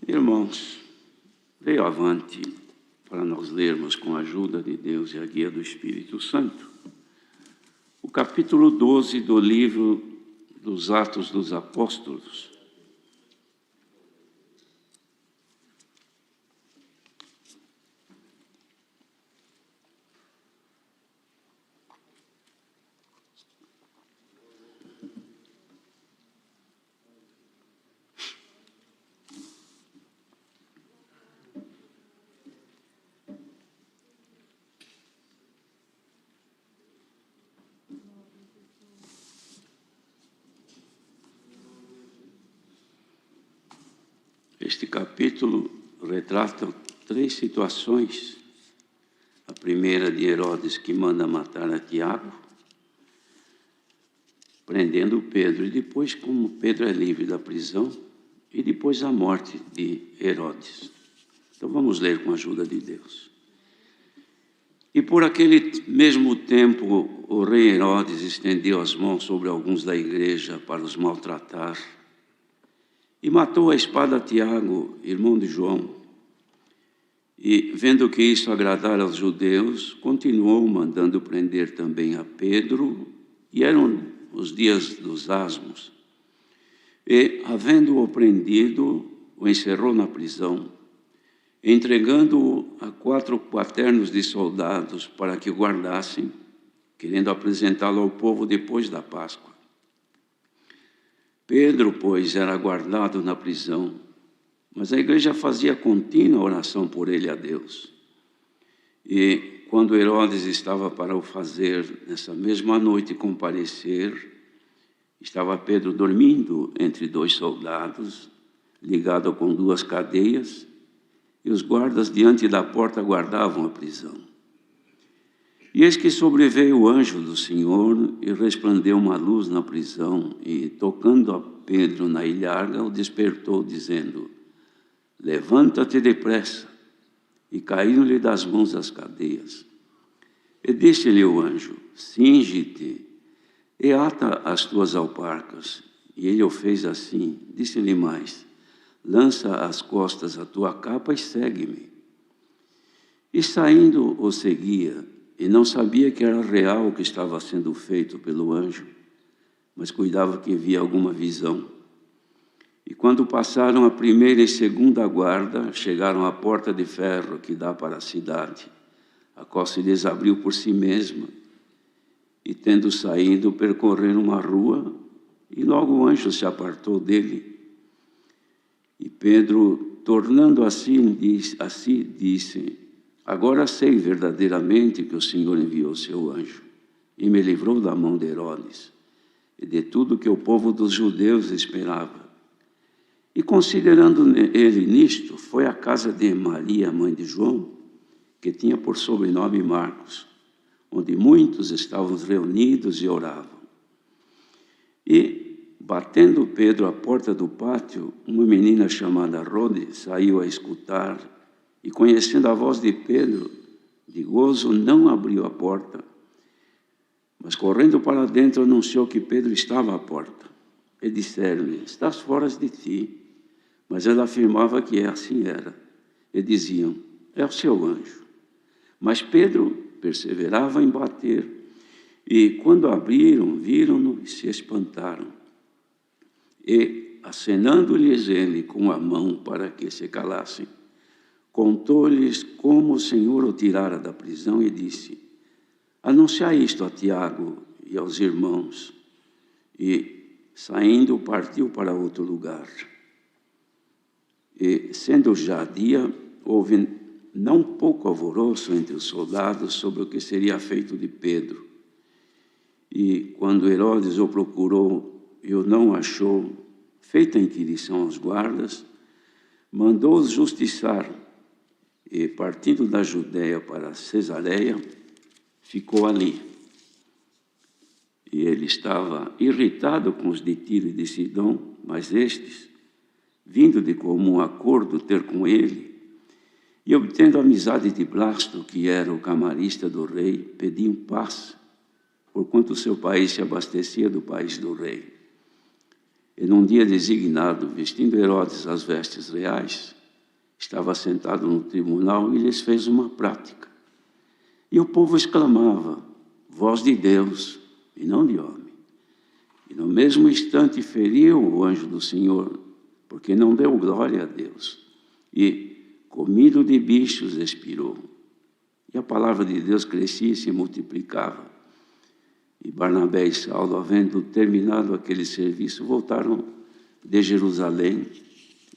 Irmãos, veio avante para nós lermos com a ajuda de Deus e a guia do Espírito Santo o capítulo 12 do livro dos Atos dos Apóstolos. Este capítulo retrata três situações. A primeira de Herodes, que manda matar a Tiago, prendendo Pedro, e depois como Pedro é livre da prisão, e depois a morte de Herodes. Então vamos ler com a ajuda de Deus. E por aquele mesmo tempo, o rei Herodes estendeu as mãos sobre alguns da igreja para os maltratar, e matou a espada Tiago, irmão de João. E, vendo que isso agradara aos judeus, continuou mandando prender também a Pedro, e eram os dias dos asmos. E, havendo-o prendido, o encerrou na prisão, entregando-o a 4 quaternos de soldados para que o guardassem, querendo apresentá-lo ao povo depois da Páscoa. Pedro, pois, era guardado na prisão, mas a igreja fazia contínua oração por ele a Deus. E, quando Herodes estava para o fazer, nessa mesma noite comparecer, estava Pedro dormindo entre 2 soldados, ligado com 2 cadeias, e os guardas diante da porta guardavam a prisão. E eis que sobreveio o anjo do Senhor e resplandeceu uma luz na prisão, e, tocando a Pedro na ilharga, o despertou, dizendo: levanta-te depressa. E caíram-lhe das mãos as cadeias. E disse-lhe o anjo: cinge-te e ata as tuas alparcas. E ele o fez assim. Disse-lhe mais: lança às costas a tua capa e segue-me. E saindo o seguia, e não sabia que era real o que estava sendo feito pelo anjo, mas cuidava que via alguma visão. E quando passaram a primeira e segunda guarda, chegaram à porta de ferro que dá para a cidade, a qual se lhes abriu por si mesma, e tendo saído, percorreram uma rua, e logo o anjo se apartou dele. E Pedro, tornando a si, disse: agora sei verdadeiramente que o Senhor enviou seu anjo, e me livrou da mão de Herodes, e de tudo que o povo dos judeus esperava. E considerando ele nisto, foi à casa de Maria, mãe de João, que tinha por sobrenome Marcos, onde muitos estavam reunidos e oravam. E, batendo Pedro à porta do pátio, uma menina chamada Rode saiu a escutar, e conhecendo a voz de Pedro, de gozo não abriu a porta, mas correndo para dentro anunciou que Pedro estava à porta. E disseram-lhe: estás fora de ti. Mas ela afirmava que assim era. E diziam: é o seu anjo. Mas Pedro perseverava em bater. E quando abriram, viram-no e se espantaram. E, acenando-lhes ele com a mão para que se calassem, contou-lhes como o Senhor o tirara da prisão e disse: anunciai isto a Tiago e aos irmãos. E, saindo, partiu para outro lugar. E, sendo já dia, houve não pouco alvoroço entre os soldados sobre o que seria feito de Pedro. E, quando Herodes o procurou e o não achou, feita a inquirição aos guardas, mandou-os justiçar. E, partindo da Judéia para Cesareia, ficou ali. E ele estava irritado com os de Tiro e de Sidom, mas estes, vindo de comum acordo ter com ele, e obtendo a amizade de Blasto, que era o camarista do rei, pediam paz, porquanto o seu país se abastecia do país do rei. E num dia designado, vestindo Herodes as vestes reais, estava sentado no tribunal e lhes fez uma prática. E o povo exclamava: voz de Deus e não de homem. E no mesmo instante feriu o anjo do Senhor, porque não deu glória a Deus. E, comido de bichos, expirou. E a palavra de Deus crescia e se multiplicava. E Barnabé e Saulo, havendo terminado aquele serviço, voltaram de Jerusalém,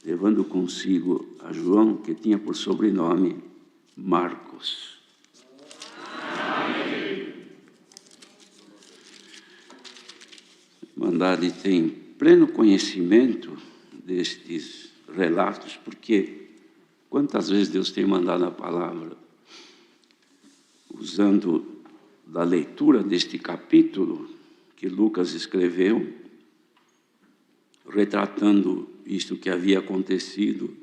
levando consigo a João, que tinha por sobrenome Marcos. A Irmandade tem pleno conhecimento destes relatos, porque quantas vezes Deus tem mandado a palavra usando da leitura deste capítulo que Lucas escreveu, retratando isto que havia acontecido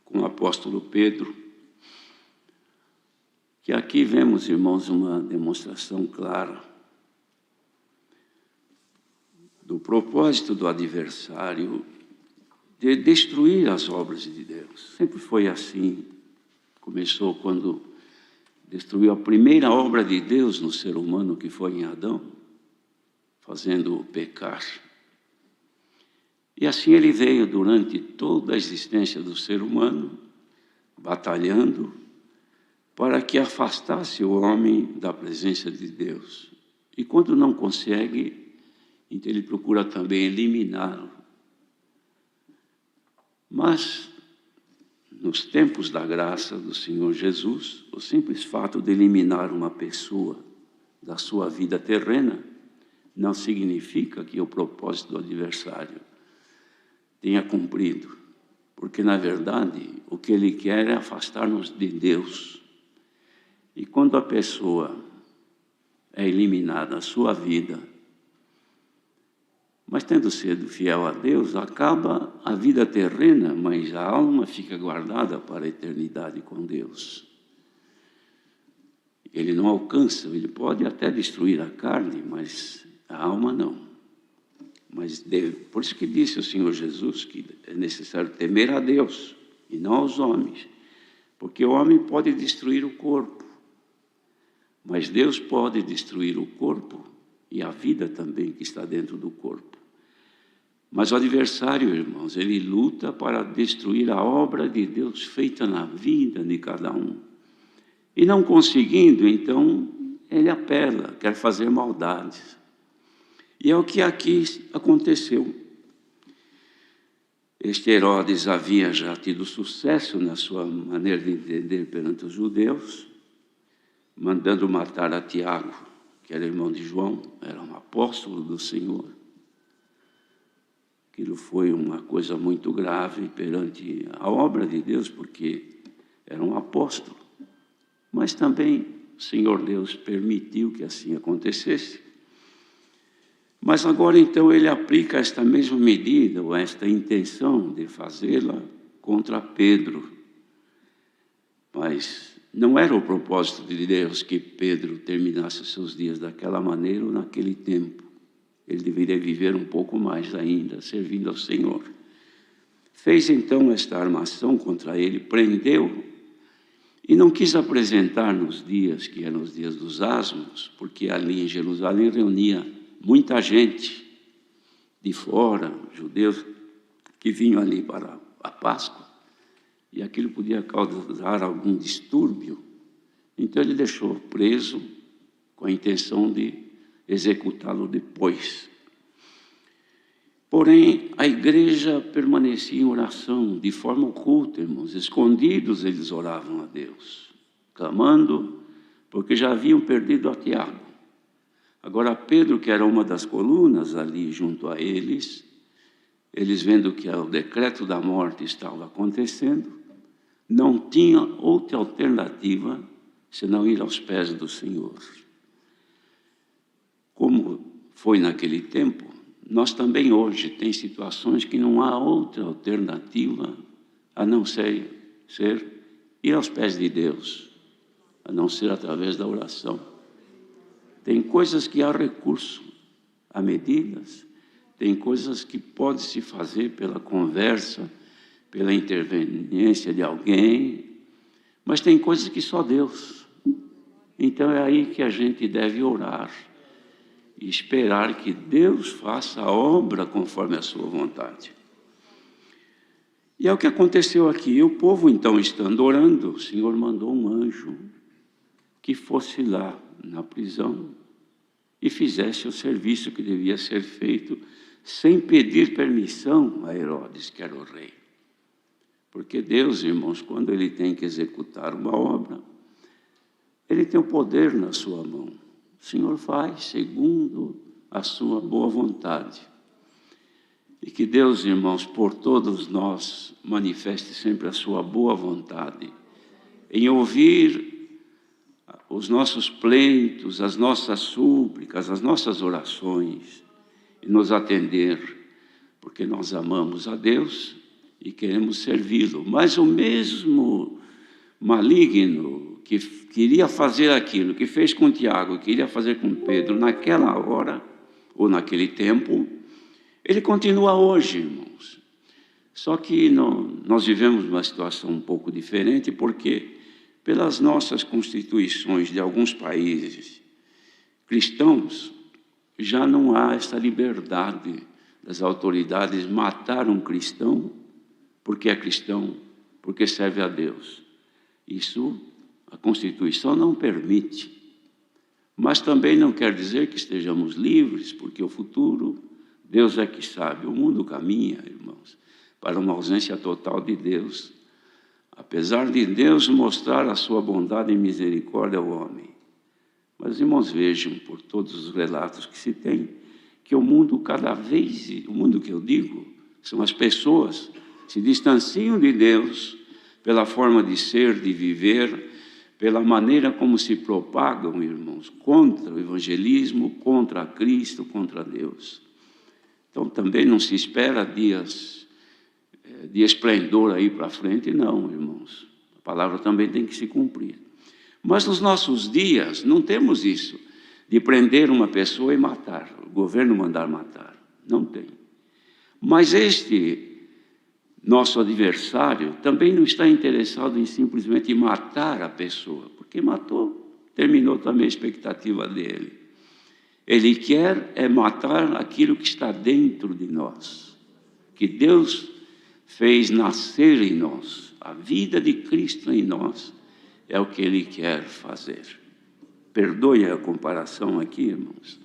com o apóstolo Pedro, que aqui vemos, irmãos, uma demonstração clara do propósito do adversário de destruir as obras de Deus. Sempre foi assim. Começou quando destruiu a primeira obra de Deus no ser humano, que foi em Adão, fazendo-o pecar. E assim ele veio durante toda a existência do ser humano, batalhando para que afastasse o homem da presença de Deus. E quando não consegue, então ele procura também eliminá-lo. Mas, nos tempos da graça do Senhor Jesus, o simples fato de eliminar uma pessoa da sua vida terrena não significa que o propósito do adversário tenha cumprido, porque, na verdade, o que ele quer é afastar-nos de Deus. E quando a pessoa é eliminada da sua vida, mas tendo sido fiel a Deus, acaba a vida terrena, mas a alma fica guardada para a eternidade com Deus. Ele não alcança, ele pode até destruir a carne, mas a alma não. Mas por isso que disse o Senhor Jesus que é necessário temer a Deus e não aos homens, porque o homem pode destruir o corpo, mas Deus pode destruir o corpo e a vida também que está dentro do corpo. Mas o adversário, irmãos, ele luta para destruir a obra de Deus feita na vida de cada um. E não conseguindo, então, ele apela, quer fazer maldades. E é o que aqui aconteceu. Este Herodes havia já tido sucesso na sua maneira de entender perante os judeus, mandando matar a Tiago, que era irmão de João, era um apóstolo do Senhor. Aquilo foi uma coisa muito grave perante a obra de Deus, porque era um apóstolo. Mas também o Senhor Deus permitiu que assim acontecesse. Mas agora, então, ele aplica esta mesma medida, ou esta intenção de fazê-la contra Pedro. Mas não era o propósito de Deus que Pedro terminasse seus dias daquela maneira ou naquele tempo. Ele deveria viver um pouco mais ainda, servindo ao Senhor. Fez então esta armação contra ele, prendeu, e não quis apresentar nos dias que eram os dias dos asmos, porque ali em Jerusalém reunia muita gente de fora, judeus, que vinham ali para a Páscoa, e aquilo podia causar algum distúrbio. Então ele deixou preso com a intenção de executá-lo depois. Porém, a igreja permanecia em oração, de forma oculta, irmãos, escondidos eles oravam a Deus, clamando, porque já haviam perdido a Tiago. Agora Pedro, que era uma das colunas ali junto a eles, vendo que o decreto da morte estava acontecendo, não tinha outra alternativa senão ir aos pés do Senhor. Como foi naquele tempo, nós também hoje tem situações que não há outra alternativa a não ser ir aos pés de Deus, a não ser através da oração. Tem coisas que há recurso, há medidas, tem coisas que pode se fazer pela conversa, pela interveniência de alguém, mas tem coisas que só Deus. Então é aí que a gente deve orar e esperar que Deus faça a obra conforme a sua vontade. E é o que aconteceu aqui. O povo, então, estando orando, o Senhor mandou um anjo que fosse lá na prisão e fizesse o serviço que devia ser feito sem pedir permissão a Herodes, que era o rei. Porque Deus, irmãos, quando Ele tem que executar uma obra, Ele tem o poder na sua mão. O Senhor faz segundo a sua boa vontade. E que Deus, irmãos, por todos nós, manifeste sempre a sua boa vontade em ouvir os nossos pleitos, as nossas súplicas, as nossas orações e nos atender, porque nós amamos a Deus e queremos servi-lo. Mas o mesmo maligno que queria fazer aquilo que fez com Tiago, queria fazer com Pedro naquela hora ou naquele tempo, ele continua hoje, irmãos. Só que nós vivemos uma situação um pouco diferente, porque pelas nossas constituições de alguns países cristãos, já não há essa liberdade das autoridades matar um cristão porque é cristão, porque serve a Deus. Isso a Constituição não permite. Mas também não quer dizer que estejamos livres, porque o futuro Deus é que sabe. O mundo caminha, irmãos, para uma ausência total de Deus. Apesar de Deus mostrar a sua bondade e misericórdia ao homem. Mas, irmãos, vejam, por todos os relatos que se tem, que o mundo cada vez, o mundo que eu digo, são as pessoas, se distanciam de Deus pela forma de ser, de viver, pela maneira como se propagam, irmãos, contra o evangelismo, contra Cristo, contra Deus. Então, também não se espera dias de esplendor aí para frente, não, irmãos. A palavra também tem que se cumprir. Mas nos nossos dias não temos isso, de prender uma pessoa e matar, o governo mandar matar. Não tem. Mas este nosso adversário também não está interessado em simplesmente matar a pessoa, porque matou, terminou também a expectativa dele. Ele quer é matar aquilo que está dentro de nós, que Deus fez nascer em nós. A vida de Cristo em nós é o que Ele quer fazer. Perdoe a comparação aqui, irmãos.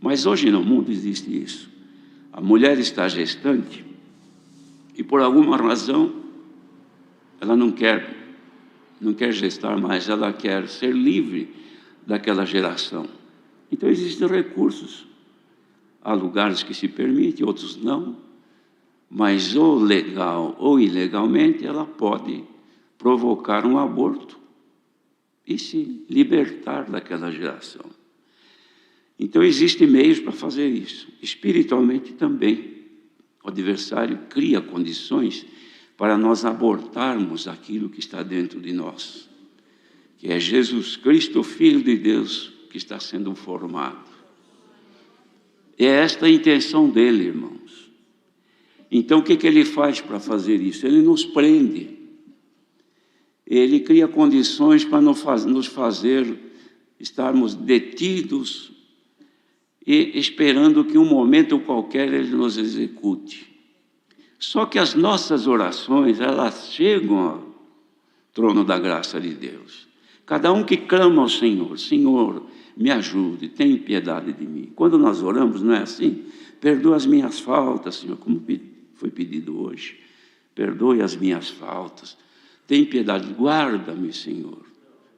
Mas hoje no mundo existe isso. A mulher está gestante e por alguma razão ela não quer gestar mais, ela quer ser livre daquela geração. Então existem recursos. Há lugares que se permite, outros não. Mas ou legal ou ilegalmente ela pode provocar um aborto e se libertar daquela geração. Então existem meios para fazer isso. Espiritualmente também. O adversário cria condições para nós abortarmos aquilo que está dentro de nós, que é Jesus Cristo, o Filho de Deus, que está sendo formado. É esta a intenção dele, irmãos. Então, o que ele faz para fazer isso? Ele nos prende. Ele cria condições para nos fazer estarmos detidos e esperando que um momento qualquer ele nos execute. Só que as nossas orações, elas chegam ao trono da graça de Deus. Cada um que clama ao Senhor, Senhor, me ajude, tenha piedade de mim. Quando nós oramos, não é assim? Perdoa as minhas faltas, Senhor, como foi pedido hoje. Perdoe as minhas faltas. Tem piedade, guarda-me, Senhor.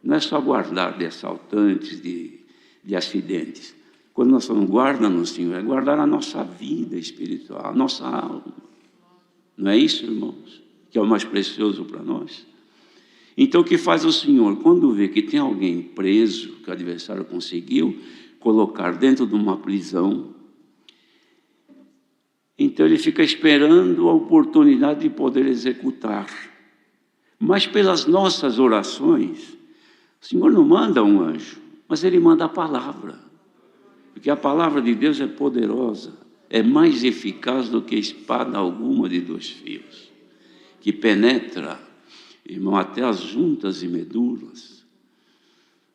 Não é só guardar de assaltantes, de acidentes. Quando nós falamos guarda-nos, Senhor, é guardar a nossa vida espiritual, a nossa alma. Não é isso, irmãos? Que é o mais precioso para nós. Então, o que faz o Senhor? Quando vê que tem alguém preso, que o adversário conseguiu colocar dentro de uma prisão, então ele fica esperando a oportunidade de poder executar. Mas pelas nossas orações, o Senhor não manda um anjo, mas Ele manda a palavra. Porque a palavra de Deus é poderosa, é mais eficaz do que espada alguma de 2 fios. que penetra, irmão, até as juntas e medulas,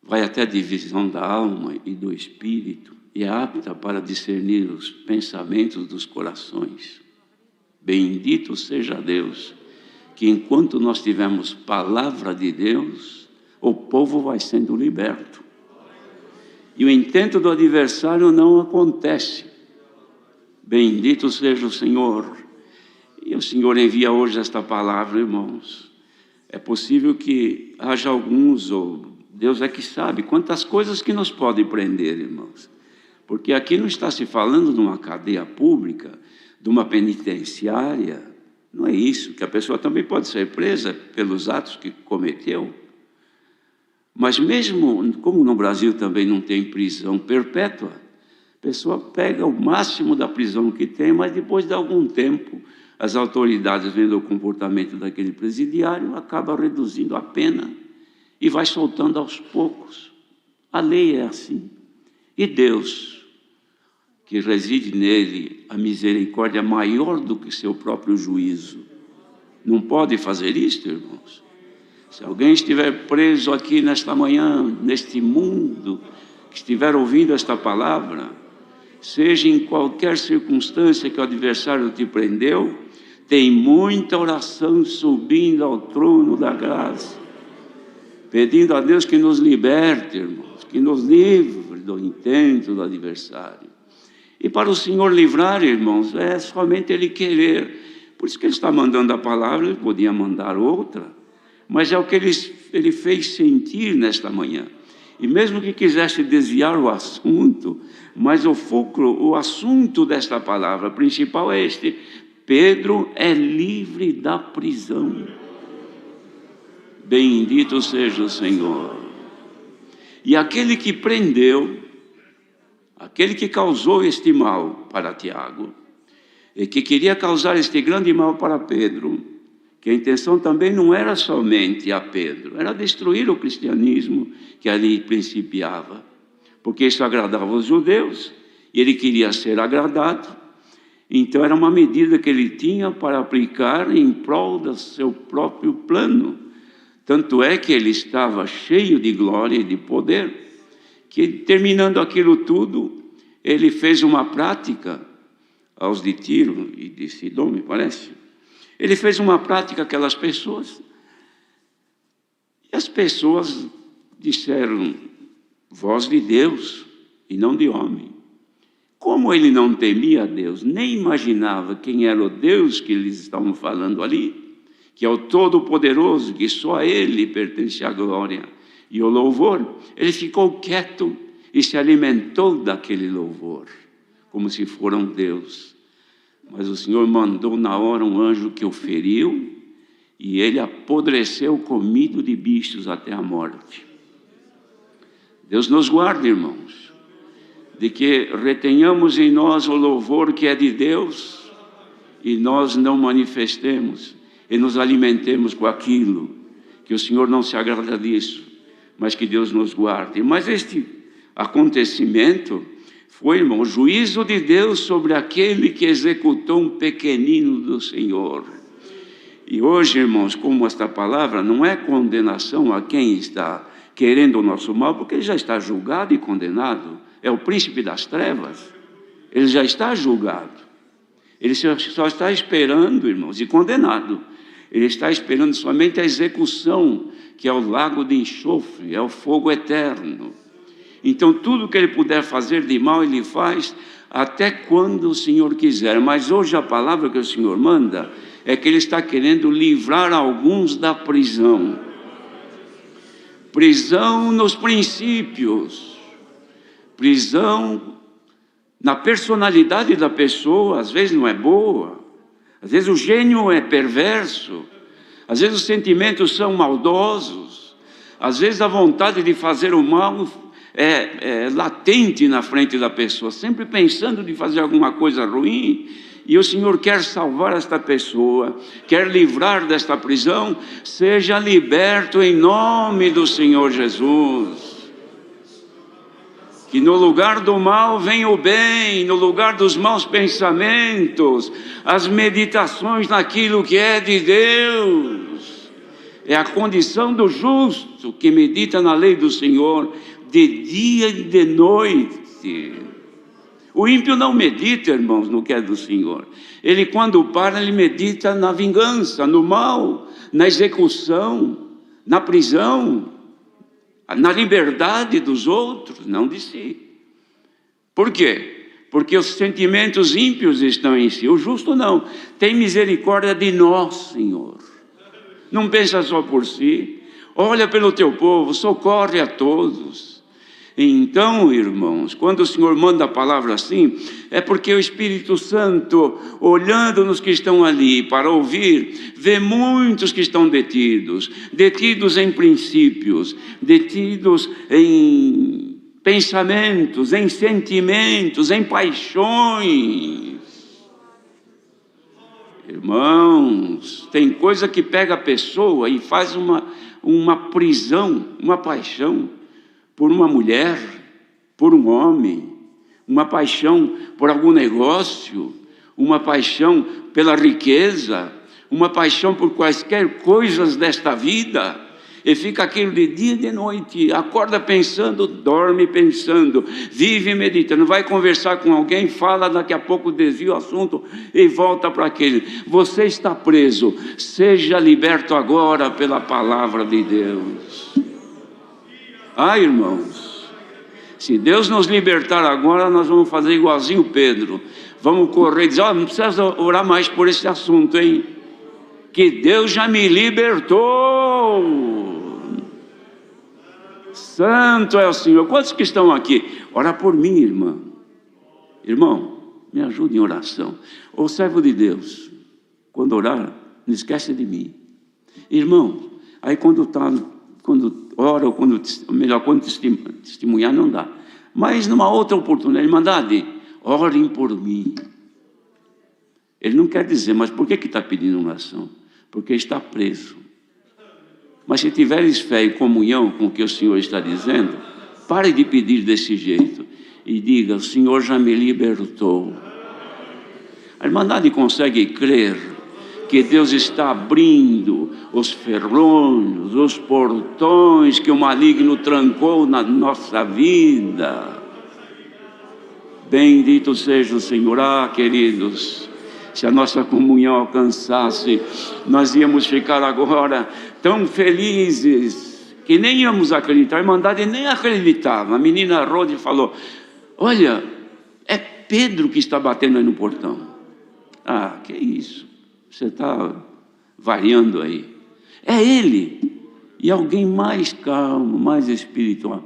vai até a divisão da alma e do espírito, e é apta para discernir os pensamentos dos corações. Bendito seja Deus, que enquanto nós tivermos palavra de Deus, o povo vai sendo liberto. E o intento do adversário não acontece. Bendito seja o Senhor. E o Senhor envia hoje esta palavra, irmãos. É possível que haja alguns, ou Deus é que sabe, quantas coisas que nos podem prender, irmãos. Porque aqui não está se falando de uma cadeia pública, de uma penitenciária. Não é isso, que a pessoa também pode ser presa pelos atos que cometeu. Mas mesmo como no Brasil também não tem prisão perpétua, a pessoa pega o máximo da prisão que tem, mas depois de algum tempo, as autoridades, vendo o comportamento daquele presidiário, acabam reduzindo a pena e vai soltando aos poucos. A lei é assim. E Deus, que reside nele, a misericórdia maior do que seu próprio juízo, não pode fazer isto, irmãos? Se alguém estiver preso aqui nesta manhã, neste mundo, que estiver ouvindo esta palavra, seja em qualquer circunstância que o adversário te prendeu, tem muita oração subindo ao trono da graça, pedindo a Deus que nos liberte, irmãos, que nos livre do intento do adversário. E para o Senhor livrar, irmãos, é somente Ele querer. Por isso que Ele está mandando a palavra, Ele podia mandar outra, mas é o que ele fez sentir nesta manhã. E mesmo que quisesse desviar o assunto, mas o fulcro, o assunto desta palavra principal é este: Pedro é livre da prisão. Bendito seja o Senhor. E aquele que prendeu, aquele que causou este mal para Tiago, e que queria causar este grande mal para Pedro, que a intenção também não era somente a Pedro, era destruir o cristianismo que ali principiava, porque isso agradava os judeus, e ele queria ser agradado. Então era uma medida que ele tinha para aplicar em prol do seu próprio plano. Tanto é que ele estava cheio de glória e de poder, que terminando aquilo tudo, ele fez uma prática aos de Tiro e de Sidom, me parece. Ele fez uma prática àquelas pessoas, e as pessoas disseram: voz de Deus e não de homem. Como ele não temia a Deus, nem imaginava quem era o Deus que eles estavam falando ali, que é o Todo-Poderoso, que só a Ele pertence a glória e o louvor, ele ficou quieto e se alimentou daquele louvor, como se fosse um Deus. Mas o Senhor mandou na hora um anjo que o feriu, e ele apodreceu comido de bichos até a morte. Deus nos guarde, irmãos, de que retenhamos em nós o louvor que é de Deus, e nós não manifestemos e nos alimentemos com aquilo, que o Senhor não se agrada disso, mas que Deus nos guarde. Mas este acontecimento foi, irmão, o juízo de Deus sobre aquele que executou um pequenino do Senhor. E hoje, irmãos, como esta palavra não é condenação a quem está querendo o nosso mal, porque ele já está julgado e condenado, é o príncipe das trevas, ele já está julgado, ele só está esperando, irmãos, e condenado, ele está esperando somente a execução, que é o lago de enxofre, é o fogo eterno. Então tudo que ele puder fazer de mal, ele faz até quando o Senhor quiser. Mas hoje a palavra que o Senhor manda é que ele está querendo livrar alguns da prisão. Prisão nos princípios, prisão na personalidade da pessoa. Às vezes não é boa, às vezes o gênio é perverso, às vezes os sentimentos são maldosos, às vezes a vontade de fazer o mal é latente na frente da pessoa, sempre pensando de fazer alguma coisa ruim, e o Senhor quer salvar esta pessoa, quer livrar desta prisão. Seja liberto em nome do Senhor Jesus. Que no lugar do mal vem o bem, no lugar dos maus pensamentos, as meditações naquilo que é de Deus. É a condição do justo que medita na lei do Senhor de dia e de noite. O ímpio não medita, irmãos, no que é do Senhor. Ele, quando para, ele medita na vingança, no mal, na execução, na prisão, na liberdade dos outros, não de si. Por quê? Porque os sentimentos ímpios estão em si. O justo não. Tem misericórdia de nós, Senhor. Não pensa só por si. Olha pelo teu povo, socorre a todos. Então, irmãos, quando o Senhor manda a palavra assim, é porque o Espírito Santo, olhando nos que estão ali para ouvir, vê muitos que estão detidos em princípios, detidos em pensamentos, em sentimentos, em paixões. Irmãos, tem coisa que pega a pessoa e faz uma prisão, uma paixão, por uma mulher, por um homem, uma paixão por algum negócio, uma paixão pela riqueza, uma paixão por quaisquer coisas desta vida, e fica aquilo de dia e de noite, acorda pensando, dorme pensando, vive meditando, vai conversar com alguém, fala, daqui a pouco desvia o assunto e volta para aquele. Você está preso, seja liberto agora pela palavra de Deus. Irmãos, se Deus nos libertar agora, nós vamos fazer igualzinho Pedro. Vamos correr e dizer, não precisa orar mais por esse assunto, hein? Que Deus já me libertou. Santo é o Senhor. Quantos que estão aqui? Ora por mim, irmã. Irmão, me ajude em oração. Ô servo de Deus, quando orar, não esquece de mim. Irmão, aí quando ora, ou quando testemunhar, não dá. Mas numa outra oportunidade, Irmandade, orem por mim. Ele não quer dizer, mas por que está pedindo oração? Porque está preso. Mas se tiveres fé e comunhão com o que o Senhor está dizendo, pare de pedir desse jeito e diga, o Senhor já me libertou. A Irmandade consegue crer que Deus está abrindo os ferrolhos, os portões que o maligno trancou na nossa vida. Bendito seja o Senhor. Queridos, se a nossa comunhão alcançasse, nós íamos ficar agora tão felizes que nem íamos acreditar. A Irmandade nem acreditava. A menina Rode falou, olha, é Pedro que está batendo aí no portão. Que isso? Você está variando aí. É ele. E alguém mais calmo, mais espiritual.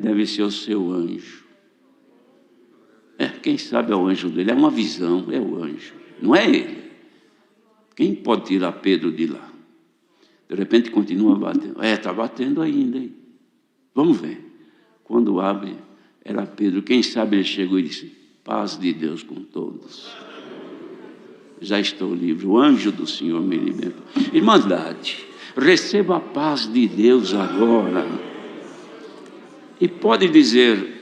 Deve ser o seu anjo. Quem sabe é o anjo dele. É uma visão, é o anjo. Não é ele. Quem pode tirar Pedro de lá? De repente continua batendo. Está batendo ainda, hein? Vamos ver. Quando abre, era Pedro. Quem sabe ele chegou e disse, paz de Deus com todos. Já estou livre, o anjo do Senhor me libertou. Irmandade, receba a paz de Deus agora. E pode dizer,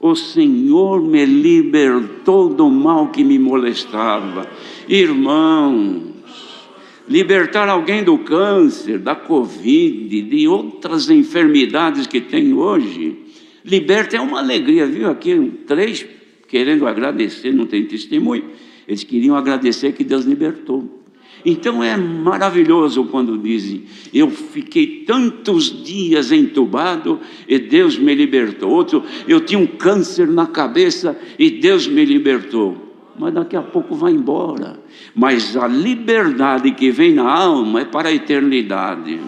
o Senhor me libertou do mal que me molestava. Irmãos, libertar alguém do câncer, da Covid, de outras enfermidades que tem hoje, liberta, é uma alegria, viu? Aqui 3 querendo agradecer, não tem testemunho. Eles queriam agradecer que Deus libertou. Então é maravilhoso quando dizem, eu fiquei tantos dias entubado e Deus me libertou. Outro, eu tinha um câncer na cabeça e Deus me libertou. Mas daqui a pouco vai embora. Mas a liberdade que vem na alma é para a eternidade.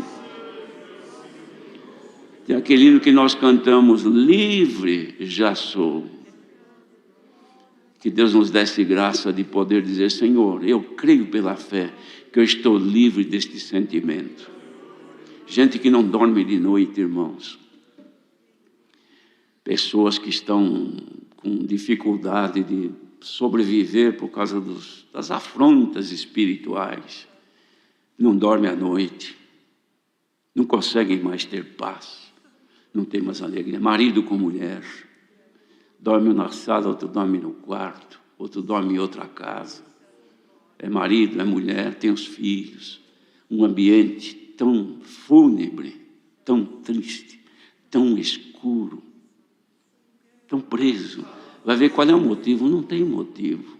Tem aquele hino que nós cantamos, livre já sou. Que Deus nos desse graça de poder dizer, Senhor, eu creio pela fé que eu estou livre deste sentimento. Gente que não dorme de noite, irmãos. Pessoas que estão com dificuldade de sobreviver por causa das afrontas espirituais. Não dormem à noite. Não conseguem mais ter paz. Não tem mais alegria. Marido com mulher. Dorme na sala, outro dorme no quarto, outro dorme em outra casa. É marido, é mulher, tem os filhos. Um ambiente tão fúnebre, tão triste, tão escuro, tão preso. Vai ver qual é o motivo? Não tem motivo.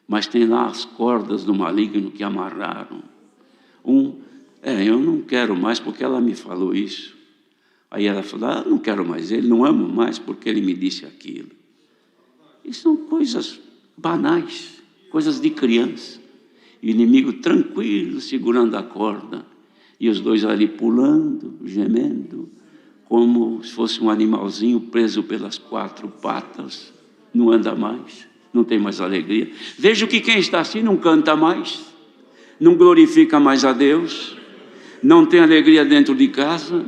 Mas tem lá as cordas do maligno que amarraram. Eu não quero mais porque ela me falou isso. Aí ela falou, não quero mais ele, não amo mais porque ele me disse aquilo. E são coisas banais, coisas de criança. E o inimigo tranquilo, segurando a corda. E os dois ali pulando, gemendo, como se fosse um animalzinho preso pelas 4 patas. Não anda mais, não tem mais alegria. Vejo que quem está assim não canta mais, não glorifica mais a Deus, não tem alegria dentro de casa,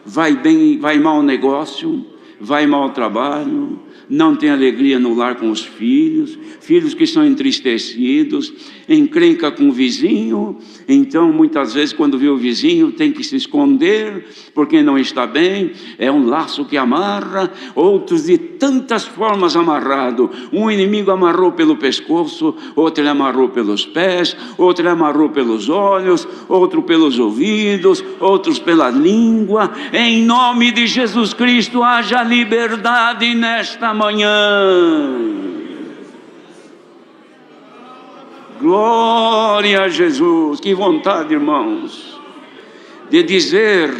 vai bem, vai mal o negócio, vai mal o trabalho, não tem alegria no lar com os filhos, filhos que são entristecidos, encrenca com o vizinho. Então muitas vezes quando vê o vizinho tem que se esconder porque não está bem, é um laço que amarra, outros de tantas formas amarrado. Um inimigo amarrou pelo pescoço, outro ele amarrou pelos pés, outro ele amarrou pelos olhos, outro pelos ouvidos, outros pela língua. Em nome de Jesus Cristo, haja liberdade nesta manhã. Glória a Jesus. Que vontade, irmãos, de dizer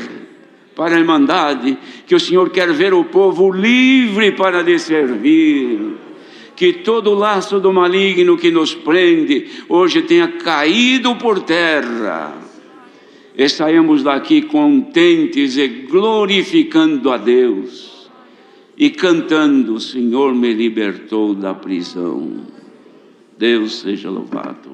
para a Irmandade que o Senhor quer ver o povo livre para lhe servir. Que todo o laço do maligno que nos prende hoje tenha caído por terra. E saímos daqui contentes e glorificando a Deus e cantando: o Senhor me libertou da prisão. Deus seja louvado.